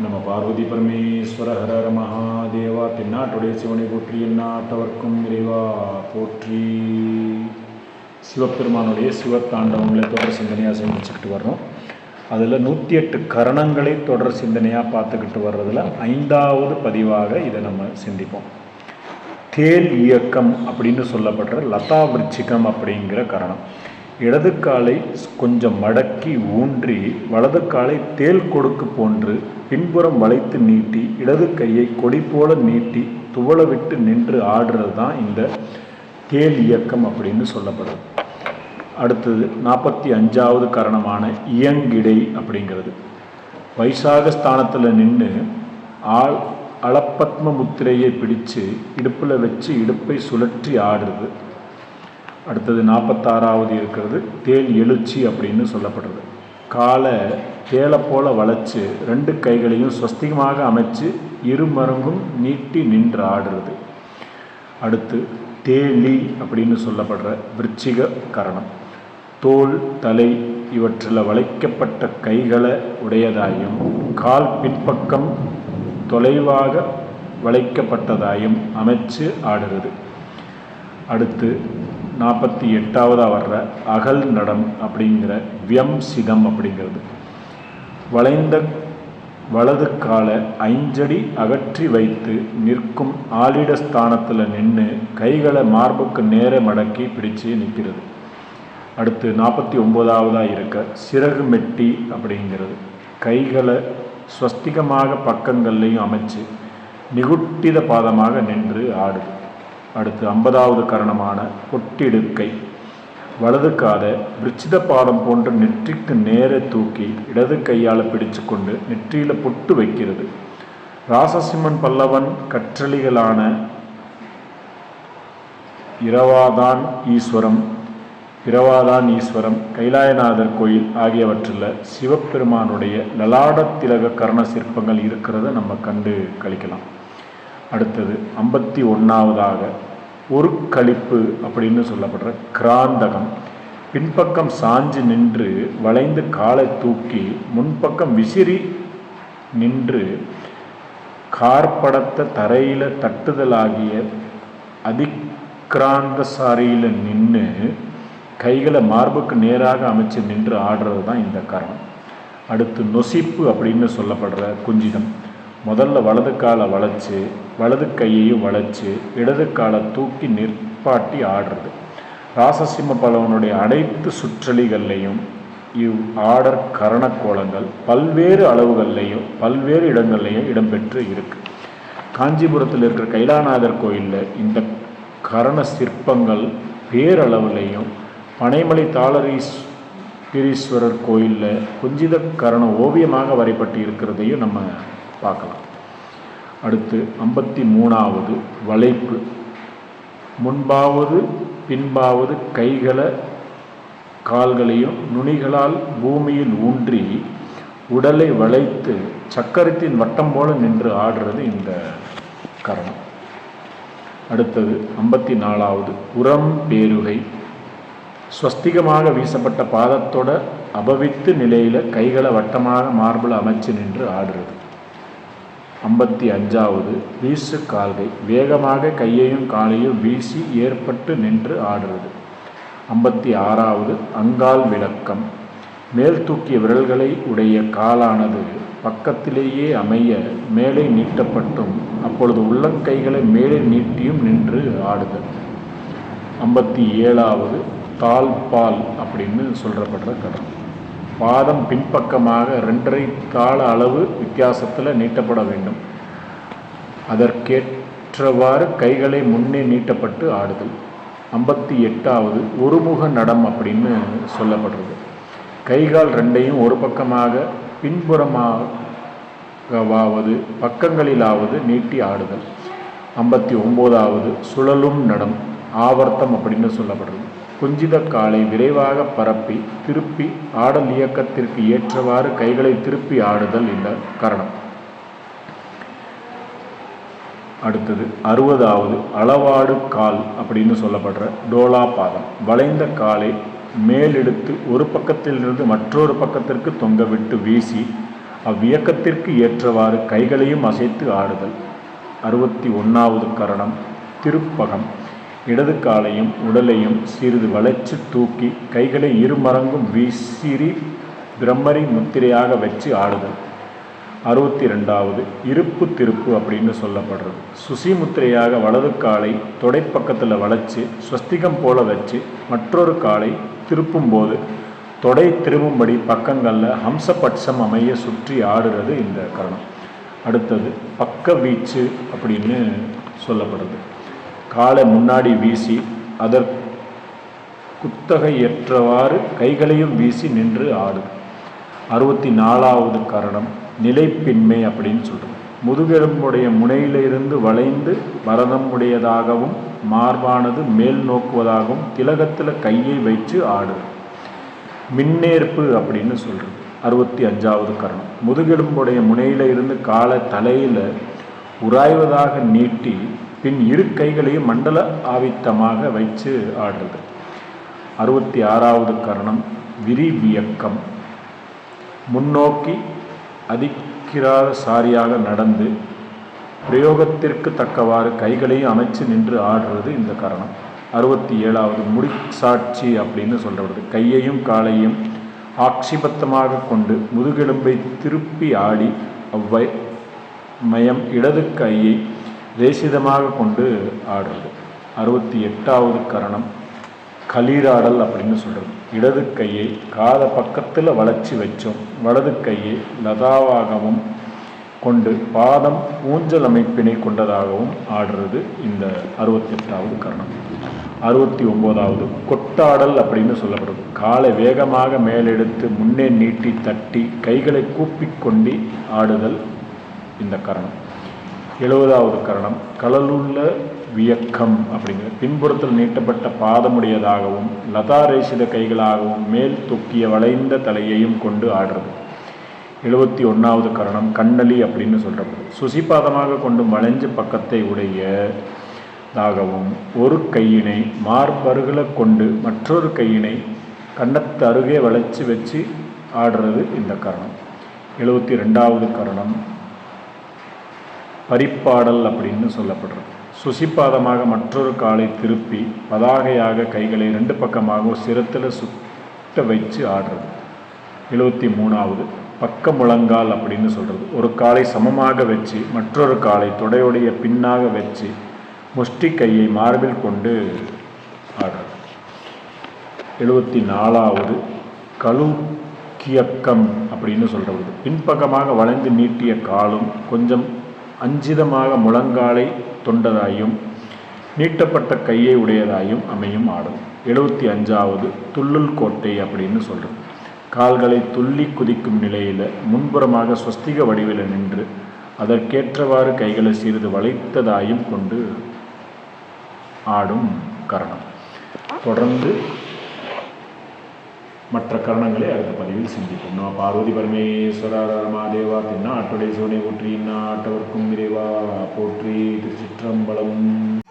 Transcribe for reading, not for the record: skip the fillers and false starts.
நம்ம பார்வதி பரமேஸ்வர ஹரஹர மகாதேவா. தென்னாட்டுடைய சிவனை போற்றி, எந்நாட்டவர்க்கும் இறைவா போற்றி. சிவபெருமானுடைய சிவத்தாண்டவங்களை தொடர் சிந்தனையாக செஞ்சுக்கிட்டு வர்றோம். அதில் 108 கரணங்களை தொடர் சிந்தனையாக பார்த்துக்கிட்டு வர்றதில் 5வது பதிவாக இதை நம்ம சிந்திப்போம். தேல் இயக்கம் அப்படின்னு சொல்லப்படுற லதா விருச்சிகம் அப்படிங்கிற கரணம். இடது காலை கொஞ்சம் மடக்கி ஊன்றி வலது காலை தேல் கொடுக்கு போன்று பின்புறம் வளைத்து நீட்டி இடது கையை கொடி போல நீட்டி துவள விட்டு நின்று ஆடுறது தான் இந்த தேல் இயக்கம் அப்படின்னு சொல்லப்படுது. அடுத்தது 45வது கரணமான இயங்கிடை அப்படிங்கிறது. வைசாக ஸ்தானத்தில் நின்று அளப்பத்ம முத்திரையை பிடிச்சு இடுப்பில் வச்சு இடுப்பை சுழற்றி ஆடுறது. அடுத்தது 46வது இருக்கிறது தேல் எழுச்சி அப்படின்னு சொல்லப்படுறது. காலை தேலை போல வளைச்சு 2 கைகளையும் ஸ்வஸ்திகமாக அமைச்சு இருமருங்கும் நீட்டி நின்று ஆடுறது. அடுத்து தேலி அப்படின்னு சொல்லப்படுற விருச்சிக கரணம். தோல் தலை இவற்றில் வளைக்கப்பட்ட கைகளை உடையதாயும் கால் பின்பக்கம் தொலைவாக வளைக்கப்பட்டதாயும் அமைச்சு ஆடுறது. அடுத்து 48வது வர்ற அகல் நடம் அப்படிங்கிற வியம்சிதம் அப்படிங்கிறது. வளைந்த வலது காலை 5 அடி அகற்றி வைத்து நிற்கும் ஆளிட ஸ்தானத்தில் நின்று கைகளை மார்புக்கு நேர மடக்கி பிடிச்சு நிற்கிறது. அடுத்து 49வது இருக்க சிறகு மெட்டி அப்படிங்கிறது. கைகளை ஸ்வஸ்திகமாக பக்கங்கள்லையும் அமைச்சு நிகுட்டித பாதமாக நின்று ஆடுது. அடுத்து 50வது கரணமான பொட்டிடுக்கை. வலது காதை விருச்சித பாதம் போன்ற நெற்றிக்கு நேர தூக்கி இடது கையால் பிடிச்சு கொண்டு நெற்றியில் பொட்டு வைக்கிறது. ராசசிம்மன் பல்லவன் கற்றளிகளான இரவாதான் ஈஸ்வரம், கைலாயநாதர் கோயில் ஆகியவற்றில் சிவபெருமானுடைய லலாட திலக கரண சிற்பங்கள் இருக்கிறத நம்ம கண்டு கழிக்கலாம். அடுத்தது 51வதாக ஒரு கழிப்பு அப்படின்னு சொல்லப்படுற கிராந்தகம். பின்பக்கம் சாஞ்சு நின்று வளைந்து காலை தூக்கி முன்பக்கம் விசிறி நின்று கார்படத்த தரையில் தட்டுதலாகிய அதிக்ராந்த சாரியில் நின்று கைகளை மார்புக்கு நேராக அமைச்சு நின்று ஆடுறது தான் இந்த கரணம். அடுத்து நொசிப்பு அப்படின்னு சொல்லப்படுற குஞ்சிதம். முதல்ல வலது காலை வளைச்சு வலது கையையும் வளைச்சு இடது காலை தூக்கி நிற்பாட்டி ஆடுறது. ராசசிம்ம பல்லவனுடைய அனைத்து சுற்றலிகள்லையும் ஆடர் கரணக்கோலங்கள் பல்வேறு அளவுகள்லையும் பல்வேறு இடங்கள்லையும் இடம்பெற்று இருக்கு. காஞ்சிபுரத்தில் இருக்கிற கைலாநாதர் கோயிலில் இந்த கரண சிற்பங்கள் பேரளவுலையும் பனைமலை தாளரீஸ்வரர் கோயிலில் குஞ்சித கரண ஓவியமாக வரைப்பட்டு இருக்கிறதையும் நம்ம பார்க்கலாம். அடுத்து 53வது வளைப்பு. முன்பாவது பின்பாவது கைகளை கால்களையும் நுனிகளால் பூமியில் ஊன்றி உடலை வளைத்து சக்கரத்தின் வட்டம் போல நின்று ஆடுறது இந்த கரணம். அடுத்தது 54வது உரம் பேருகை. ஸ்வஸ்திகமாக வீசப்பட்ட பாதத்தோட அபவித்து நிலையில் கைகளை வட்டமாக மார்பில் அமைச்சு நின்று ஆடுறது. 55வது வீசு கால்கை. வேகமாக கையையும் காலையும் வீசி ஏற்பட்டு நின்று ஆடுறது. 56வது அங்கால் விளக்கம். மேல் தூக்கிய விரல்களை உடைய காலானது பக்கத்திலேயே அமைய மேலே நீட்டப்பட்டும் அப்பொழுது உள்ளங்கைகளை மேலே நீட்டியும் நின்று ஆடுதல். 57வது தாழ்பால் அப்படின்னு சொல்லப்படுற கரணம். பாதம் பின்பக்கமாக 2.5 கால அளவு வித்தியாசத்தில் நீட்டப்பட வேண்டும். அதற்கேற்றவாறு கைகளை முன்னே நீட்டப்பட்டு ஆடுதல். 58வது ஒருமுக நடம் அப்படின்னு சொல்லப்படுறது. கைகால் 2ஐயும் ஒரு பக்கமாக பின்புறமாகவாவது பக்கங்களிலாவது நீட்டி ஆடுதல். 59வது சுழலும் நடம் ஆவர்த்தம் அப்படின்னு சொல்லப்படுறது. குஞ்சித காலை விரைவாக பரப்பி திருப்பி ஆடல் இயக்கத்திற்கு ஏற்றவாறு கைகளை திருப்பி ஆடுதல் இந்த கரணம். அடுத்தது 60வது அளவாடு கால் அப்படின்னு சொல்லப்படுற டோலா பாதம். வளைந்த காலை மேலெடுத்து ஒரு பக்கத்திலிருந்து மற்றொரு பக்கத்திற்கு தொங்க விட்டு வீசி அவ்வியக்கத்திற்கு ஏற்றவாறு கைகளையும் அசைத்து ஆடுதல். 61வது கரணம் திருப்பகம். இடது காலையும் உடலையும் சிறிது வளைச்சு தூக்கி கைகளை இருமரங்கும் விசிறி பிரம்மரி முத்திரையாக வச்சு ஆடுதல். 62வது இருப்பு திருப்பு அப்படின்னு சொல்லப்படுறது. சுசி முத்திரையாக வலது காலை தொடைப்பக்கத்தில் வளைச்சு ஸ்வஸ்திகம் போல வச்சு மற்றொரு காலை திருப்பும்போது தொடை திரும்பும்படி பக்கங்களில் ஹம்சபட்சம் அமைய சுற்றி ஆடுறது இந்த கரணம். அடுத்தது பக்க வீச்சு அப்படின்னு சொல்லப்படுறது. காலை முன்னாடி வீசி அதற்குத்தகையற்றவாறு கைகளையும் வீசி நின்று ஆடுது. 64வது கரணம் நிலைப்பின்மை அப்படின்னு சொல்கிறது. முதுகெலும்புடைய முனையிலிருந்து வளைந்து பரதம் உடையதாகவும் மார்பானது மேல் நோக்குவதாகவும் திலகத்தில் கையை வைத்து ஆடுது. மின்னேற்பு அப்படின்னு சொல்கிறது. 65வது கரணம் முதுகெலும்புடைய முனையில இருந்து காலை தலையில் உராய்வதாக நீட்டி பின் இரு கைகளையும் மண்டல ஆவித்தமாக வைத்து ஆடுறது. 66வது கரணம் விரிவியக்கம். முன்னோக்கி அதிக்கிராத சாரியாக நடந்து பிரயோகத்திற்கு தக்கவாறு கைகளையும் அமைச்சு நின்று ஆடுறது இந்த கரணம். 67வது முடிச்சாட்சி அப்படின்னு சொல்றது. கையையும் காலையும் ஆக்ஷிபத்தமாக கொண்டு முதுகெலும்பை திருப்பி ஆடி அவ்வை மயம் இடது கையை ரேசிதமாக கொண்டு ஆடுறது. 68வது கரணம் களீராடல் அப்படின்னு சொல்கிறது. இடது கையை காத பக்கத்தில் வளைச்சி வச்சோம், வலது கையை லதாவாகவும் கொண்டு பாதம் ஊஞ்சல் அமைப்பினை கொண்டதாகவும் ஆடுறது இந்த 68வது கரணம். 69வது கொட்டாடல் அப்படின்னு சொல்லப்படுது. காலை வேகமாக மேலெடுத்து முன்னே நீட்டி தட்டி கைகளை கூப்பிக்கொண்டு ஆடுதல் இந்த கரணம். 70வது கரணம் கலலுள்ள வியக்கம் அப்படிங்கிறது. பின்புறத்தில் நீட்டப்பட்ட பாதமுடையதாகவும் லதாரேசித கைகளாகவும் மேல் தூக்கிய வளைந்த தலையையும் கொண்டு ஆடுறது. 71வது கரணம் கண்ணலி அப்படின்னு சொல்கிறது. சுசிபாதமாக கொண்டு வளைஞ்ச பக்கத்தை உடையதாகவும் ஒரு கையினை மார்பருகளை கொண்டு மற்றொரு கையினை கன்னத்து அருகே வளைச்சி வச்சு ஆடுறது இந்த கரணம். 72வது கரணம் பரிப்பாடல் அப்படின்னு சொல்லப்படுறது. சுசிபாதமாக மற்றொரு காலை திருப்பி பதாகையாக கைகளை 2 பக்கமாக சிரத்தில் சுட்ட வச்சு ஆடுறது. 73வது பக்க முழங்கால் அப்படின்னு சொல்கிறது. ஒரு காலை சமமாக வச்சு மற்றொரு காலை தொடையுடைய பின்னாக வச்சு முஷ்டி கையை மார்பில் கொண்டு ஆடுறது. 74வது கலுக்கியக்கம் அப்படின்னு சொல்கிறது. பின்பக்கமாக வளைந்து நீட்டிய காலும் கொஞ்சம் அஞ்சிதமாக முழங்காலை தொண்டதாயும் நீட்டப்பட்ட கையை உடையதாயும் அமையும் ஆடும். 75வது துள்ளுல் கோட்டை அப்படின்னு சொல்கிறது. கால்களை துள்ளி குதிக்கும் நிலையில் முன்புறமாக ஸ்வஸ்திக வடிவில் நின்று அதற்கேற்றவாறு கைகளை சிறிது வளைத்ததாயும் கொண்டு ஆடும் கரணம். தொடர்ந்து மற்ற கரணங்களை அடுத்த பதிவில் சிந்திப்போம். நம்ம பார்வதி பரமேஸ்வர ரமாதேவா தென்னாட்டுடைய சிவனை போற்றி, நாட்டவர்க்கும் இறைவா போற்றி. திருச்சிற்றம்பலம்.